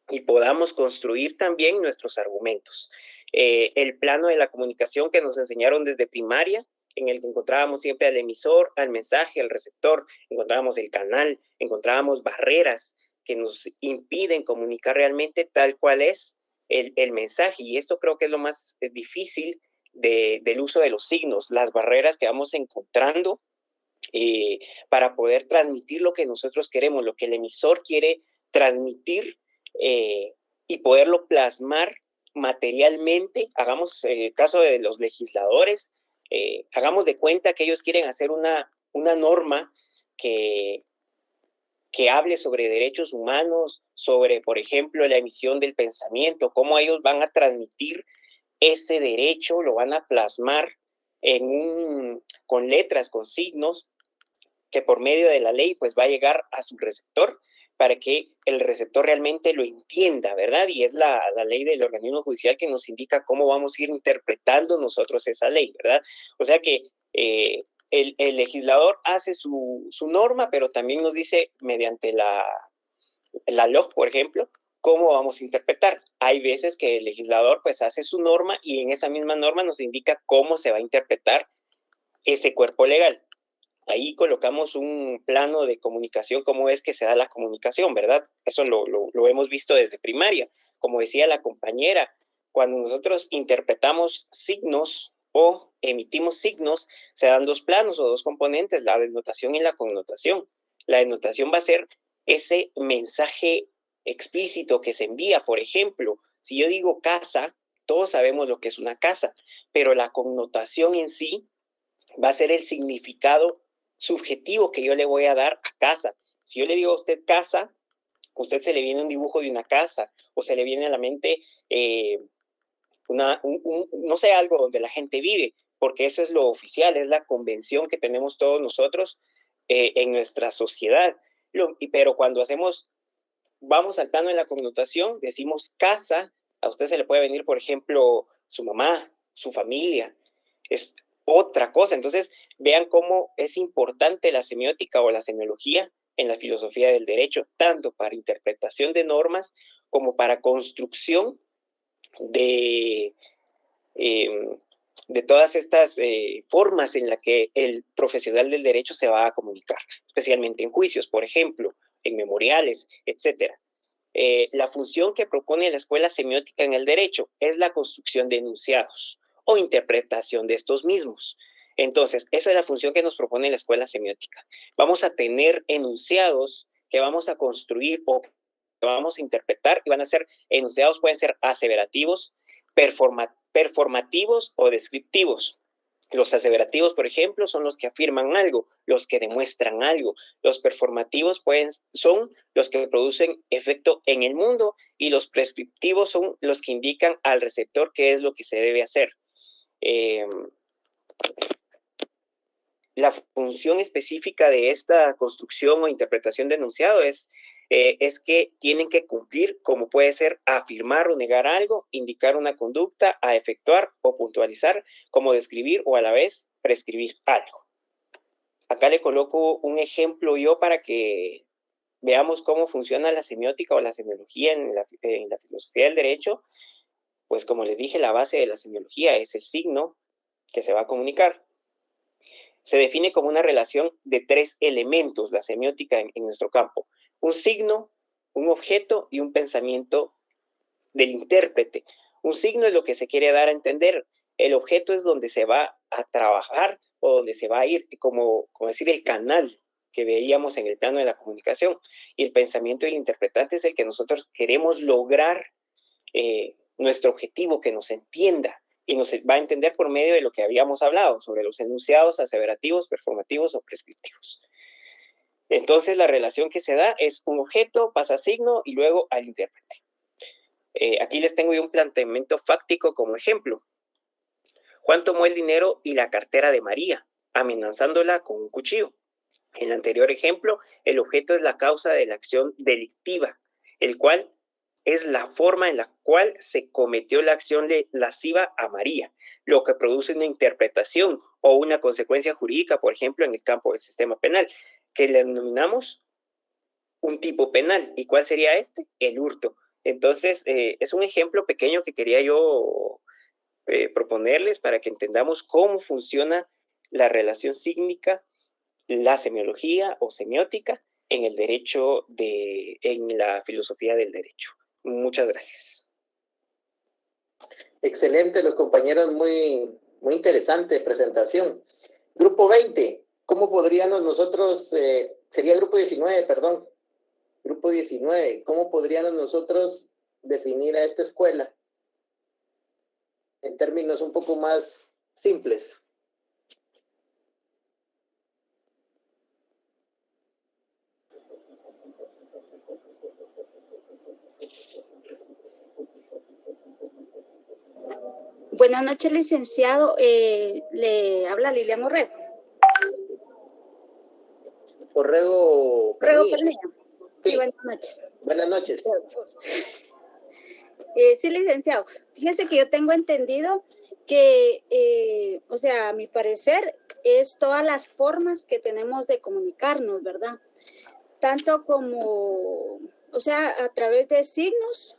y podamos construir también nuestros argumentos. El plano de la comunicación que nos enseñaron desde primaria, en el que encontrábamos siempre al emisor, al mensaje, al receptor, encontrábamos el canal, encontrábamos barreras que nos impiden comunicar realmente tal cual es el mensaje. Y esto creo que es lo más difícil del uso de los signos, las barreras que vamos encontrando para poder transmitir lo que nosotros queremos, lo que el emisor quiere transmitir y poderlo plasmar materialmente. Hagamos el caso de los legisladores, hagamos de cuenta que ellos quieren hacer una norma que hable sobre derechos humanos, sobre, por ejemplo, la emisión del pensamiento, cómo ellos van a transmitir ese derecho, lo van a plasmar con letras, con signos, que por medio de la ley pues va a llegar a su receptor para que el receptor realmente lo entienda, ¿verdad? Y es la ley del organismo judicial que nos indica cómo vamos a ir interpretando nosotros esa ley, ¿verdad? O sea que el legislador hace su norma, pero también nos dice mediante la LOG, por ejemplo, cómo vamos a interpretar. Hay veces que el legislador pues hace su norma y en esa misma norma nos indica cómo se va a interpretar ese cuerpo legal. Ahí colocamos un plano de comunicación, cómo es que se da la comunicación, ¿verdad? Eso lo hemos visto desde primaria. Como decía la compañera, cuando nosotros interpretamos signos o emitimos signos, se dan dos planos o dos componentes, la denotación y la connotación. La denotación va a ser ese mensaje explícito que se envía. Por ejemplo, si yo digo casa, todos sabemos lo que es una casa, pero la connotación en sí va a ser el significado subjetivo que yo le voy a dar a casa. Si yo le digo a usted casa, a usted se le viene un dibujo de una casa o se le viene a la mente no sé, algo donde la gente vive, porque eso es lo oficial, es la convención que tenemos todos nosotros en nuestra sociedad. Pero cuando vamos al plano de la connotación, decimos casa, a usted se le puede venir, por ejemplo, su mamá, su familia, es otra cosa. Entonces, vean cómo es importante la semiótica o la semiología en la filosofía del derecho, tanto para interpretación de normas como para construcción de todas estas formas en las que el profesional del derecho se va a comunicar, especialmente en juicios, por ejemplo, en memoriales, etc. La función que propone la escuela semiótica en el derecho es la construcción de enunciados o interpretación de estos mismos. Entonces, esa es la función que nos propone la escuela semiótica. Vamos a tener enunciados que vamos a construir o que vamos a interpretar, y van a ser enunciados, pueden ser aseverativos, performativos o descriptivos. Los aseverativos, por ejemplo, son los que afirman algo, los que demuestran algo. Los performativos son los que producen efecto en el mundo, y los prescriptivos son los que indican al receptor qué es lo que se debe hacer. La función específica de esta construcción o interpretación de enunciado es que tienen que cumplir, como puede ser afirmar o negar algo, indicar una conducta, a efectuar o puntualizar, como describir o a la vez prescribir algo. Acá le coloco un ejemplo yo para que veamos cómo funciona la semiótica o la semiología en la filosofía del derecho. Pues como les dije, la base de la semiología es el signo que se va a comunicar. Se define como una relación de 3 elementos, la semiótica en nuestro campo: un signo, un objeto y un pensamiento del intérprete. Un signo es lo que se quiere dar a entender. El objeto es donde se va a trabajar o donde se va a ir, como decir, el canal que veíamos en el plano de la comunicación. Y el pensamiento del interpretante es el que nosotros queremos lograr, nuestro objetivo, que nos entienda. Y nos va a entender por medio de lo que habíamos hablado sobre los enunciados aseverativos, performativos o prescriptivos. Entonces, la relación que se da es un objeto, pasa signo y luego al intérprete. Aquí les tengo yo un planteamiento fáctico como ejemplo. Juan tomó el dinero y la cartera de María, amenazándola con un cuchillo. En el anterior ejemplo, el objeto es la causa de la acción delictiva, el cual es la forma en la cual se cometió la acción lasciva a María, lo que produce una interpretación o una consecuencia jurídica, por ejemplo, en el campo del sistema penal, que le denominamos un tipo penal. ¿Y cuál sería este? El hurto. Entonces, es un ejemplo pequeño que quería yo proponerles para que entendamos cómo funciona la relación sígnica, la semiología o semiótica en el derecho, en la filosofía del derecho. Muchas gracias. Excelente, los compañeros, muy interesante presentación. Grupo 20, ¿cómo podríamos nosotros, sería grupo 19, perdón, grupo 19, ¿cómo podríamos nosotros definir a esta escuela en términos un poco más simples? Buenas noches, licenciado. Le habla Lilian Orrego. Orrego Pernilla. Sí, buenas noches. Buenas noches. Sí, licenciado. Fíjese que yo tengo entendido que, o sea, a mi parecer, es todas las formas que tenemos de comunicarnos, ¿verdad? Tanto como, o sea, a través de signos,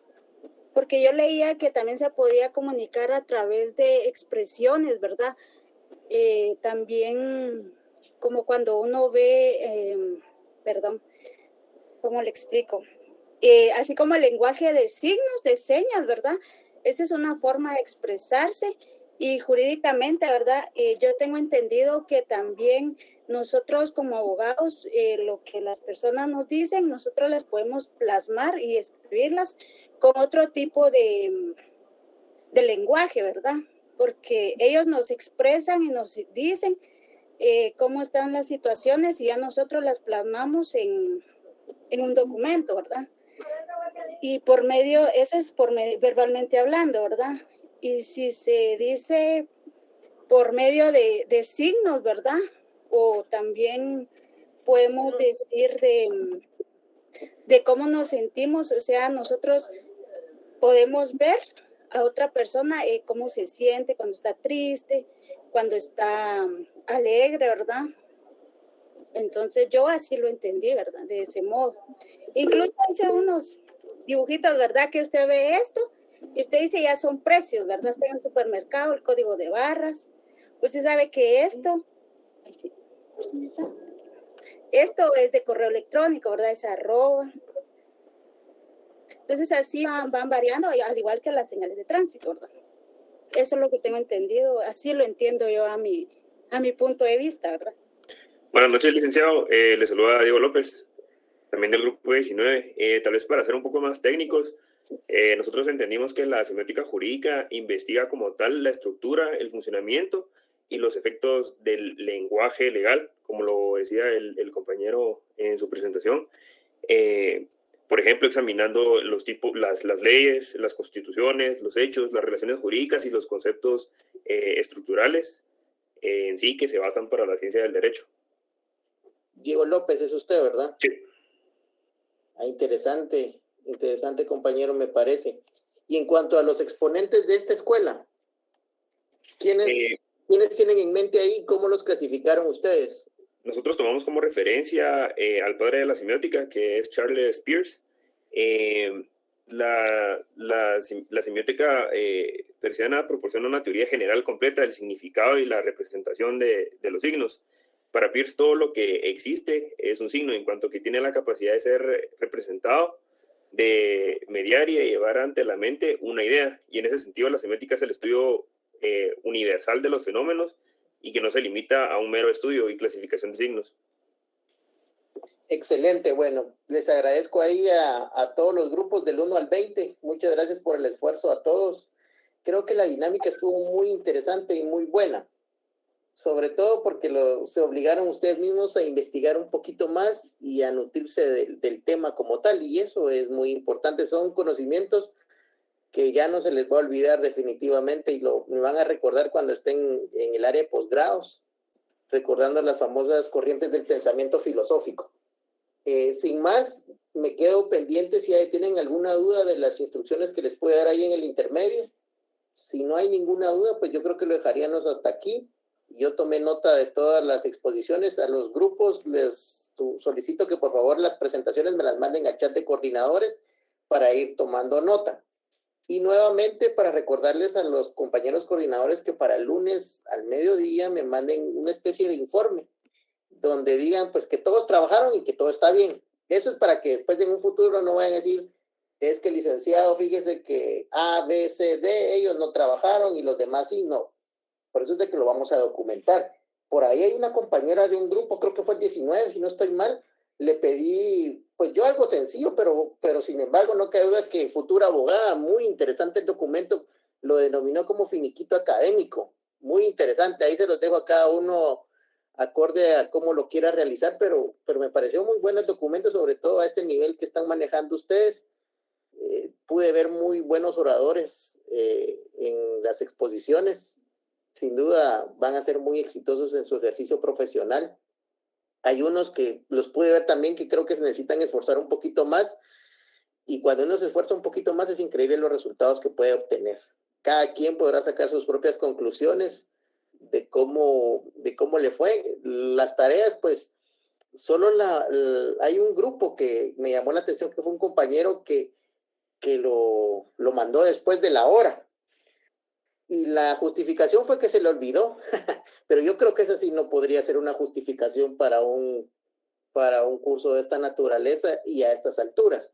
porque yo leía que también se podía comunicar a través de expresiones, ¿verdad? También como cuando uno ve, ¿cómo le explico? Así como el lenguaje de signos, de señas, ¿verdad? Esa es una forma de expresarse, y jurídicamente, ¿verdad? Yo tengo entendido que también nosotros como abogados, lo que las personas nos dicen, nosotros las podemos plasmar y escribirlas con otro tipo de lenguaje, ¿verdad? Porque ellos nos expresan y nos dicen cómo están las situaciones, y ya nosotros las plasmamos en un documento, ¿verdad? Y por medio, ese es verbalmente hablando, ¿verdad? Y si se dice por medio de signos, ¿verdad? O también podemos decir de cómo nos sentimos, o sea, nosotros podemos ver a otra persona cómo se siente cuando está triste, cuando está alegre, ¿verdad? Entonces yo así lo entendí, ¿verdad? De ese modo. Incluso hice unos dibujitos, ¿verdad? Que usted ve esto y usted dice ya son precios, ¿verdad? Está en el supermercado, el código de barras. Usted sabe que esto es de correo electrónico, ¿verdad? Es arroba. Entonces así van variando, al igual que las señales de tránsito, ¿verdad? Eso es lo que tengo entendido, así lo entiendo yo a mi a mi punto de vista, ¿verdad? Buenas noches, licenciado. Le saluda Diego López, también del grupo 19. Tal vez para ser un poco más técnicos, nosotros entendimos que la semiótica jurídica investiga como tal la estructura, el funcionamiento y los efectos del lenguaje legal, como lo decía el compañero en su presentación. Por ejemplo, examinando los tipos, las leyes, las constituciones, los hechos, las relaciones jurídicas y los conceptos estructurales en sí que se basan para la ciencia del derecho. Diego López, es usted, ¿verdad? Sí. Interesante, interesante compañero, me parece. Y en cuanto a los exponentes de esta escuela, ¿quiénes tienen en mente ahí? ¿Cómo los clasificaron ustedes? Nosotros tomamos como referencia al padre de la semiótica, que es Charles Peirce. La semiótica peirceana proporciona una teoría general completa del significado y la representación de los signos. Para Peirce, todo lo que existe es un signo, en cuanto que tiene la capacidad de ser representado, de mediar y de llevar ante la mente una idea. Y en ese sentido, la semiótica es el estudio universal de los fenómenos y que no se limita a un mero estudio y clasificación de signos. Excelente, bueno, les agradezco ahí a todos los grupos del 1 al 20. Muchas gracias por el esfuerzo a todos. Creo que la dinámica estuvo muy interesante y muy buena. Sobre todo porque se obligaron ustedes mismos a investigar un poquito más y a nutrirse del tema como tal, y eso es muy importante. Son conocimientos que ya no se les va a olvidar definitivamente y me van a recordar cuando estén en el área de posgrados, recordando las famosas corrientes del pensamiento filosófico. Sin más, me quedo pendiente si tienen alguna duda de las instrucciones que les puede dar ahí en el intermedio. Si no hay ninguna duda, pues yo creo que lo dejaríamos hasta aquí. Yo tomé nota de todas las exposiciones. A los grupos les solicito que por favor las presentaciones me las manden al chat de coordinadores para ir tomando nota. Y nuevamente para recordarles a los compañeros coordinadores que para el lunes al mediodía me manden una especie de informe donde digan pues que todos trabajaron y que todo está bien. Eso es para que después en un futuro no vayan a decir, es que licenciado, fíjese que A, B, C, D, ellos no trabajaron y los demás sí, no. Por eso es de que lo vamos a documentar. Por ahí hay una compañera de un grupo, creo que fue el 19, si no estoy mal, le pedí, pues yo algo sencillo, pero sin embargo no cabe duda que futura abogada, muy interesante el documento, lo denominó como finiquito académico, muy interesante, ahí se los dejo a cada uno acorde a cómo lo quiera realizar, pero me pareció muy bueno el documento, sobre todo a este nivel que están manejando ustedes. Pude ver muy buenos oradores en las exposiciones. Sin duda van a ser muy exitosos en su ejercicio profesional. Hay unos que los pude ver también que creo que se necesitan esforzar un poquito más, y cuando uno se esfuerza un poquito más es increíble los resultados que puede obtener. Cada quien podrá sacar sus propias conclusiones de cómo le fue. Las tareas, pues, solo hay un grupo que me llamó la atención, que fue un compañero que lo mandó después de la hora. Y la justificación fue que se le olvidó, pero yo creo que esa sí no podría ser una justificación para un curso de esta naturaleza y a estas alturas.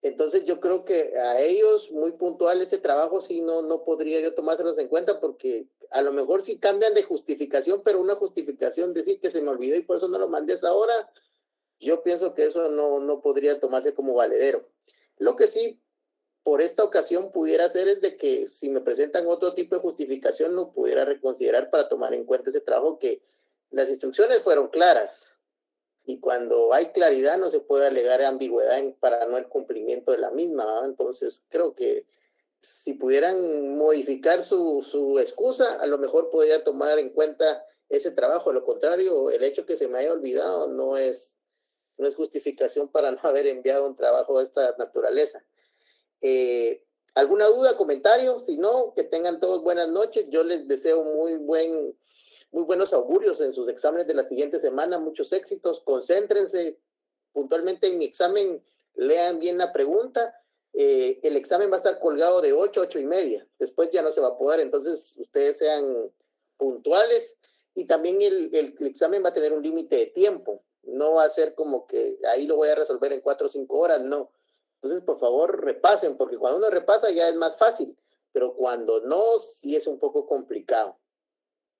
Entonces yo creo que a ellos muy puntual ese trabajo sí no podría yo tomárselos en cuenta, porque a lo mejor sí cambian de justificación, pero una justificación decir que se me olvidó y por eso no lo mandé a esa hora, yo pienso que eso no podría tomarse como valedero. Lo que sí por esta ocasión pudiera hacer es de que si me presentan otro tipo de justificación lo pudiera reconsiderar para tomar en cuenta ese trabajo, que las instrucciones fueron claras y cuando hay claridad no se puede alegar ambigüedad para no el cumplimiento de la misma, ¿no? Entonces creo que si pudieran modificar su excusa, a lo mejor podría tomar en cuenta ese trabajo. De lo contrario, el hecho que se me haya olvidado no es justificación para no haber enviado un trabajo de esta naturaleza. ¿Alguna duda, comentario? Si no, que tengan todos buenas noches. Yo les deseo muy buenos augurios en sus exámenes de la siguiente semana, muchos éxitos. Concéntrense puntualmente en mi examen, lean bien la pregunta. El examen va a estar colgado de 8:30. Después ya no se va a poder, entonces ustedes sean puntuales, y también el examen va a tener un límite de tiempo. No va a ser como que ahí lo voy a resolver en 4 o 5 horas, no. Entonces, por favor, repasen, porque cuando uno repasa ya es más fácil, pero cuando no, sí es un poco complicado.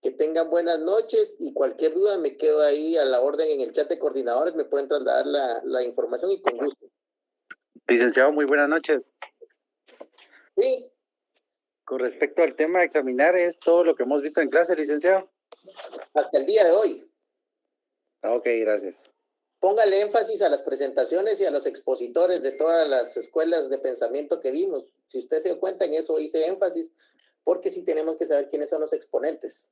Que tengan buenas noches y cualquier duda me quedo ahí a la orden en el chat de coordinadores, me pueden trasladar la información y con gusto. Licenciado, muy buenas noches. Sí. Con respecto al tema de examinar, ¿es todo lo que hemos visto en clase, licenciado? Hasta el día de hoy. Ok, gracias. Póngale énfasis a las presentaciones y a los expositores de todas las escuelas de pensamiento que vimos. Si usted se dio cuenta, en eso hice énfasis, porque sí tenemos que saber quiénes son los exponentes.